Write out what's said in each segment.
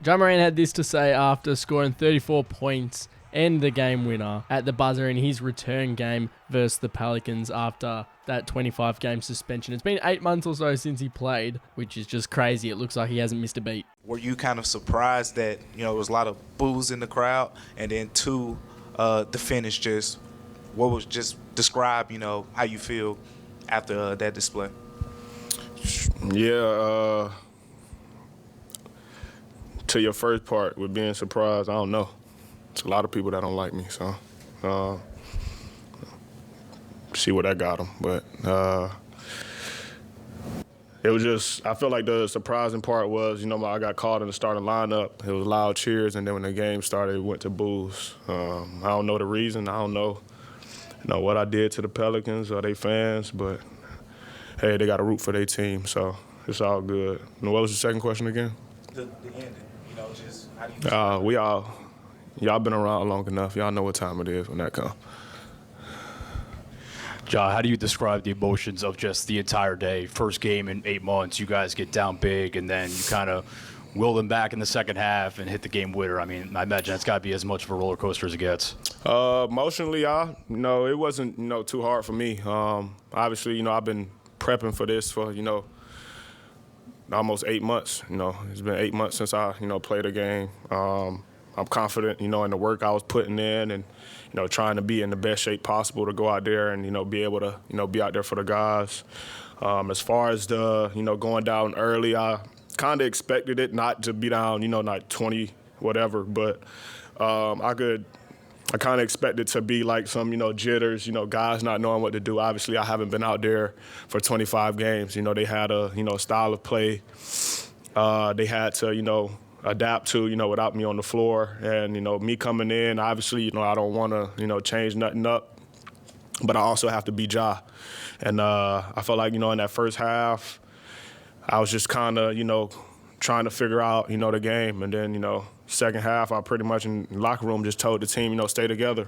Ja Morant had this to say after scoring 34 points and the game winner at the buzzer in his return game versus the Pelicans after that 25-game suspension. It's been 8 months or so since he played, which is just crazy. It looks like he hasn't missed a beat. Were you kind of surprised that, there was a lot of boos in the crowd? And then two, the finish, just describe, how you feel after that display? Yeah, to your first part with being surprised, I don't know. It's a lot of people that don't like me, so see what I got them. But it was just, I feel like the surprising part was, I got called in the starting lineup. It was loud cheers, and then when the game started, it went to boos. I don't know the reason. I don't know, what I did to the Pelicans or their fans, but hey, they got to root for their team, so it's all good. And what was the second question again? The ending, just how do you y'all been around long enough. Y'all know what time it is when that comes. Ja, how do you describe the emotions of just the entire day? First game in 8 months, you guys get down big, and then you kind of will them back in the second half and hit the game winner. I mean, I imagine it's got to be as much of a roller coaster as it gets. Emotionally, it wasn't, too hard for me. Obviously, I've been prepping for this for, almost 8 months. It's been 8 months since I, played a game. I'm confident, in the work I was putting in and, trying to be in the best shape possible to go out there and, be able to, be out there for the guys. As far as the, going down early, I kind of expected it not to be down, like 20, whatever. But I kind of expected to be like some, jitters, guys not knowing what to do. Obviously, I haven't been out there for 25 games. They had a, style of play they had to, adapt to, without me on the floor. And, me coming in, obviously, I don't want to, change nothing up. But I also have to be Ja. And I felt like, in that first half, I was just kind of, trying to figure out, the game. And then, second half, I pretty much in the locker room just told the team, stay together,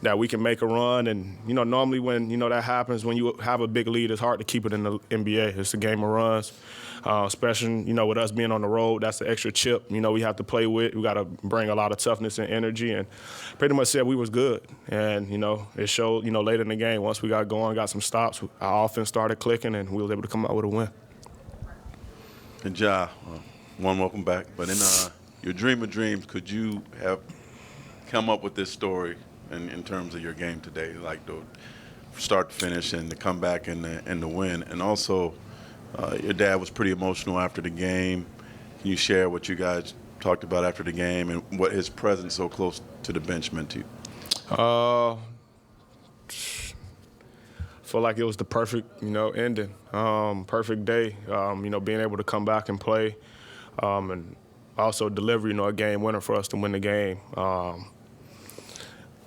that we can make a run. And, normally when, that happens, when you have a big lead, it's hard to keep it in the NBA. It's a game of runs, especially, with us being on the road. That's the extra chip, we have to play with. We got to bring a lot of toughness and energy. And pretty much said we was good. And, it showed, later in the game. Once we got going, got some stops, our offense started clicking, and we was able to come out with a win. And Ja, welcome back. But in your dream of dreams, could you have come up with this story in terms of your game today, like the start to finish and the comeback and the win? And also, your dad was pretty emotional after the game. Can you share what you guys talked about after the game and what his presence so close to the bench meant to you? Feel like it was the perfect, ending, perfect day, being able to come back and play, and also deliver, a game winner for us to win the game.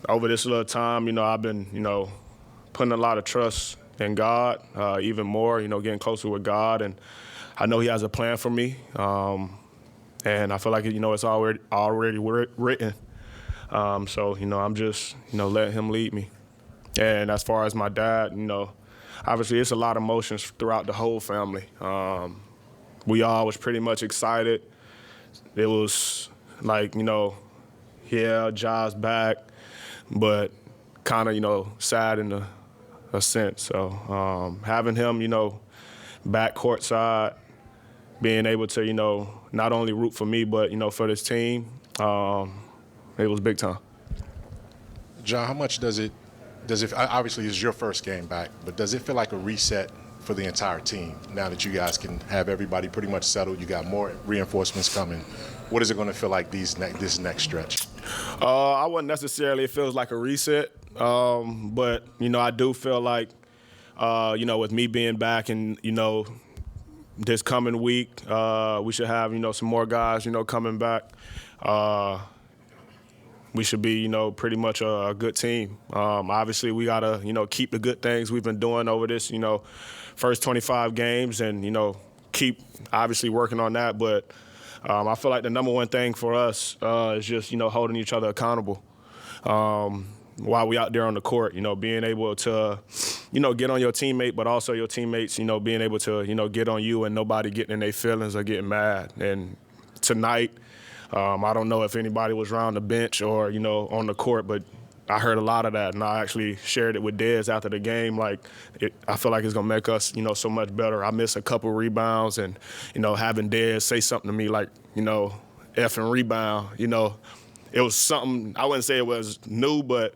Over this little time, I've been, putting a lot of trust in God, even more, getting closer with God, and I know He has a plan for me, and I feel like, it's already written. So, I'm just, letting Him lead me. And as far as my dad, obviously it's a lot of emotions throughout the whole family. We all was pretty much excited. It was like, yeah, Ja's back, but kind of, sad in a sense. So having him, back courtside, being able to, not only root for me, but, for this team, it was big time. Ja, how much does it obviously it's your first game back, but does it feel like a reset for the entire team now that you guys can have everybody pretty much settled? You got more reinforcements coming. What is it going to feel like this next stretch? I wouldn't necessarily, it feels like a reset, but, I do feel like, with me being back and, this coming week, we should have, some more guys, coming back. We should be, pretty much a good team. Obviously, we got to, keep the good things we've been doing over this, first 25 games and, keep obviously working on that. But I feel like the number one thing for us is just, holding each other accountable while we out there on the court, being able to, get on your teammate, but also your teammates, being able to, get on you and nobody getting in their feelings or getting mad. And tonight. I don't know if anybody was around the bench or, on the court, but I heard a lot of that, and I actually shared it with Dez after the game. I feel like it's going to make us, so much better. I missed a couple rebounds, and, having Dez say something to me like, effing rebound, it was something, I wouldn't say it was new, but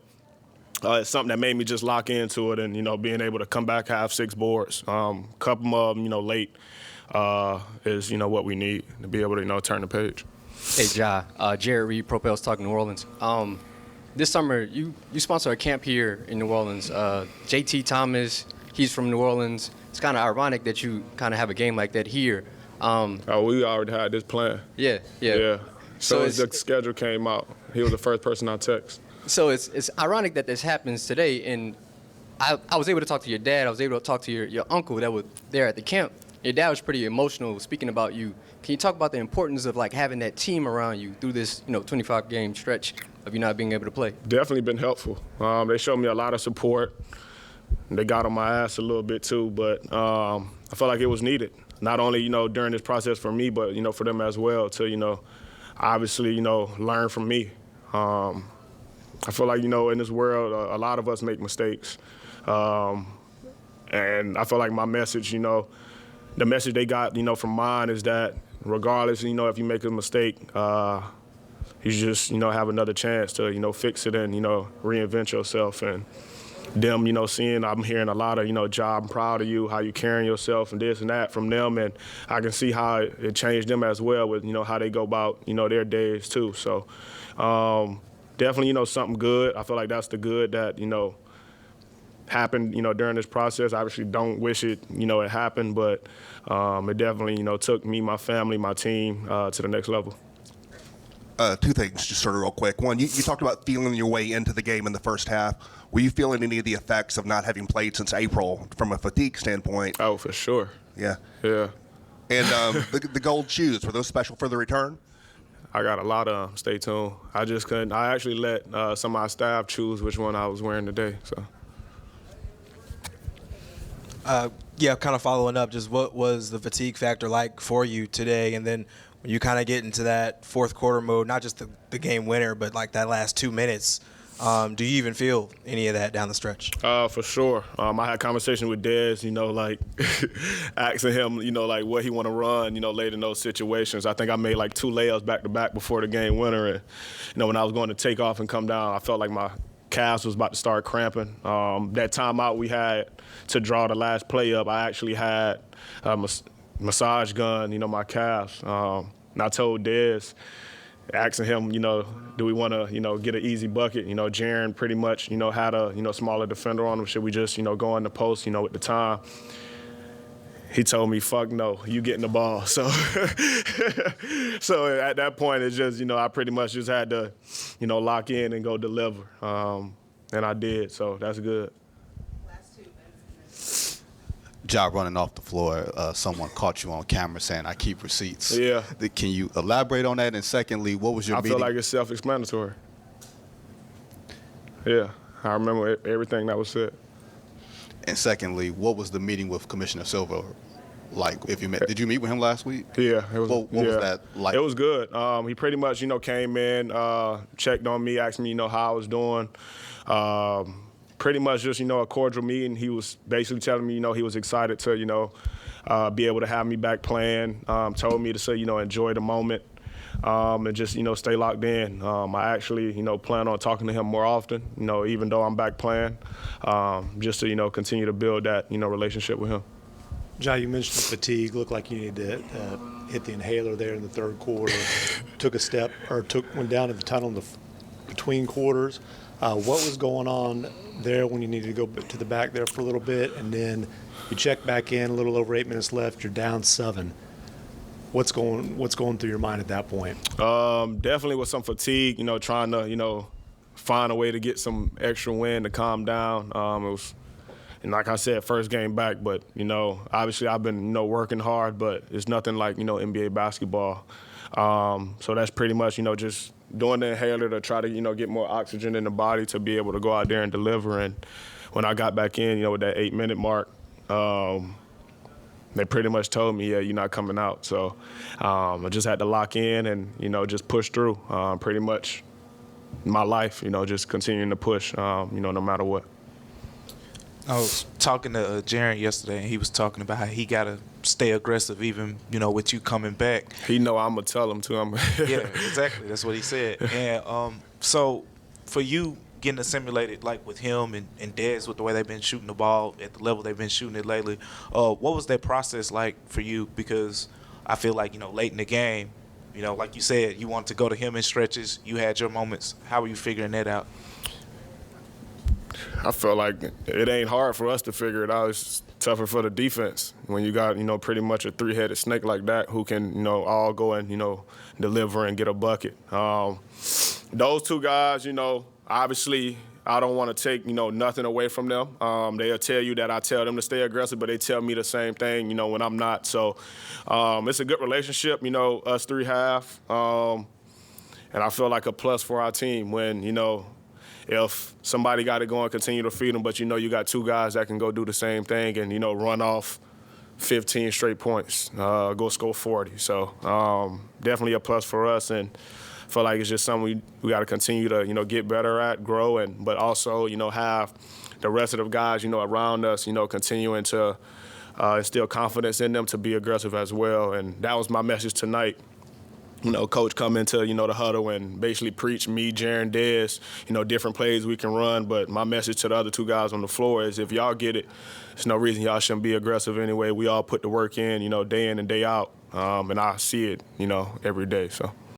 it's something that made me just lock into it and, being able to come back, have 6 boards. Couple of them, late is, what we need to be able to, turn the page. Hey, Ja. Jared Reed, Propels Talking New Orleans. This summer, you sponsor a camp here in New Orleans. JT Thomas, he's from New Orleans. It's kind of ironic that you kind of have a game like that here. We already had this plan. Yeah. So as the schedule came out, he was the first person I text. So it's ironic that this happens today, and I was able to talk to your dad. I was able to talk to your uncle that was there at the camp. Your dad was pretty emotional speaking about you. Can you talk about the importance of having that team around you through this 25-game stretch of you not being able to play? Definitely been helpful. They showed me a lot of support. They got on my ass a little bit too, but I felt like it was needed. Not only during this process for me, but for them as well to obviously learn from me. I feel like in this world a lot of us make mistakes, and I feel like my message, the message they got from mine is that regardless if you make a mistake, you just have another chance to fix it and reinvent yourself. And them I'm hearing a lot of job, I'm proud of you, how you carrying yourself and this and that from them, and I can see how it changed them as well with how they go about their days too. So definitely something good. I feel like that's the good that happened during this process. I obviously don't wish it it happened, but it definitely took me, my family, my team to the next level. 2 things, just sort of real quick. One, you talked about feeling your way into the game in the first half. Were you feeling any of the effects of not having played since April from a fatigue standpoint? Oh, for sure. Yeah. Yeah. And the gold shoes, were those special for the return? I got a lot of them. Stay tuned. I just couldn't. I actually let some of my staff choose which one I was wearing today. So. Kind of following up, just what was the fatigue factor like for you today? And then when you kind of get into that fourth quarter mode, not just the game winner, but that last 2 minutes, do you even feel any of that down the stretch? For sure. I had a conversation with Dez, asking him, what he want to run, late in those situations. I think I made 2 layups back-to-back before the game winner. And, when I was going to take off and come down, I felt like my calves was about to start cramping. That timeout we had to draw the last play up, I actually had a massage gun, my calves. And I told Dez, asking him, do we want to, get an easy bucket? Jaren pretty much, had a, smaller defender on him. Should we just, go in the post, at the time? He told me, fuck no, you getting the ball. So so at that point, it's just, I pretty much just had to, lock in and go deliver. And I did, so that's good. Ja, running off the floor, someone caught you on camera saying, I keep receipts. Yeah. Can you elaborate on that? And secondly, what was your meeting? I feel like it's self-explanatory. Yeah, I remember everything that was said. And secondly, what was the meeting with Commissioner Silver like? If you met, did you meet with him last week? Yeah, it was. What was that like? It was good. He pretty much, came in, checked on me, asked me, how I was doing. Pretty much just, a cordial meeting. He was basically telling me, he was excited to, be able to have me back playing. Told me to say, enjoy the moment. And just, stay locked in. I actually, plan on talking to him more often, even though I'm back playing, just to, continue to build that, relationship with him. Ja, you mentioned fatigue. Looked like you needed to hit the inhaler there in the third quarter. Took a step, or went down to the tunnel in the between quarters. What was going on there when you needed to go to the back there for a little bit, and then you check back in, a little over 8 minutes left, you're down 7. What's going through your mind at that point? Definitely with some fatigue, trying to, find a way to get some extra wind to calm down. It was, and like I said, first game back, but, obviously I've been, working hard, but it's nothing like, NBA basketball. So that's pretty much, just doing the inhaler to try to, get more oxygen in the body to be able to go out there and deliver. And when I got back in, with that 8-minute mark, they pretty much told me, yeah, you're not coming out. So I just had to lock in and, just push through pretty much my life, just continuing to push, no matter what. I was talking to Jaren yesterday, and he was talking about how he got to stay aggressive even, with you coming back. He know I'm going to tell him to. Yeah, exactly. That's what he said. And so for you getting assimilated, like with him and Dez, with the way they've been shooting the ball at the level they've been shooting it lately, what was that process like for you? Because I feel like, late in the game, like you said, you wanted to go to him in stretches. You had your moments. How were you figuring that out? I feel like it ain't hard for us to figure it out. It's tougher for the defense when you got, pretty much a three-headed snake like that who can, all go and, deliver and get a bucket. Those two guys, obviously I don't want to take, nothing away from them. They'll tell you that I tell them to stay aggressive, but they tell me the same thing, when I'm not. So it's a good relationship, us three have. And I feel like a plus for our team when, if somebody got it going, continue to feed them, but you got two guys that can go do the same thing and, run off 15 straight points, go score 40. So definitely a plus for us, and I feel like it's just something we got to continue to, get better at, grow, but also, have the rest of the guys, around us, continuing to instill confidence in them to be aggressive as well. And that was my message tonight. Coach come into, the huddle and basically preach me, Jaren, Dez, different plays we can run. But my message to the other two guys on the floor is if y'all get it, there's no reason y'all shouldn't be aggressive anyway. We all put the work in, day in and day out. And I see it, every day. So.